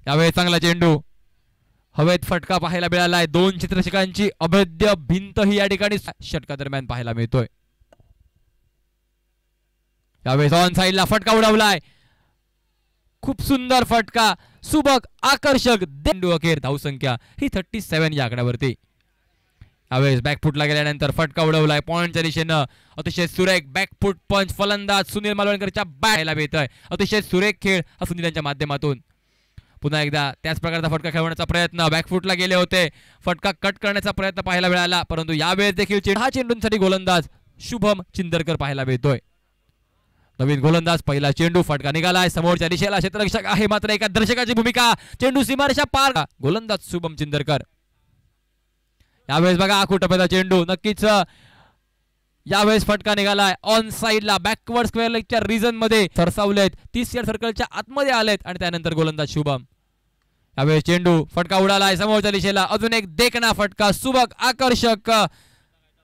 यावेळेस चांगला चेंडू, हवेत फटका पाहायला मिळालाय. 2 क्षेत्ररक्षकांची अभेद्य भिंत ही या ठिकाणी षटका दरम्यान पाहायला मिळतोय. यावेळेस ऑन साइडला फटका उडवलाय. खूप सुंदर फटका, सुबक आकर्षक चेंडू. अखेर धावसंख्या ही 37 या आकड्यावरती. यावेळेस बॅकफुटला गेल्यानंतर फटका उडवलाय पॉइंटच्या दिशेनं. अतिशय सुरेख बॅकफुट पंच फलंदाज सुनील मालवणकरच्या बॅटला मिळतोय. अतिशय सुरेख खेळ हा सुनील यांच्या माध्यमातून. पुन्हा एकदा त्याच प्रकारचा फटका खेळवण्याचा प्रयत्न, बॅकफुटला गेले होते, फटका कट करण्याचा प्रयत्न पाहायला मिळाला, परंतु यावेळेस देखील हा चेंडूंसाठी गोलंदाज शुभम चिंदरकर पाहायला मिळतोय. नवीन गोलंदाज, पहिला चेंडू, फटका निघालाय समोरच्या दिशेला, क्षेत्ररक्षक आहे मात्र एका दर्शकाची भूमिका, चेंडू सीमारेषा पार, गोलंदाज शुभम चिंदरकर. यावेळेस बघा आखूटप्याचा चेंडू, नक्कीच यावेळेस फटका निघालाय ऑन साइडला, बॅकवर्ड स्क्वेअर लेगच्या रिजन मध्ये सरसावलेत, 30 यार्ड सर्कलच्या आतमध्ये आलेत आणि त्यानंतर गोलंदाज शुभम. यावेळेस चेंडू, फटका उडालाय समोरच्या दिशेला, अजून एक देखणा फटका, सुबक आकर्षक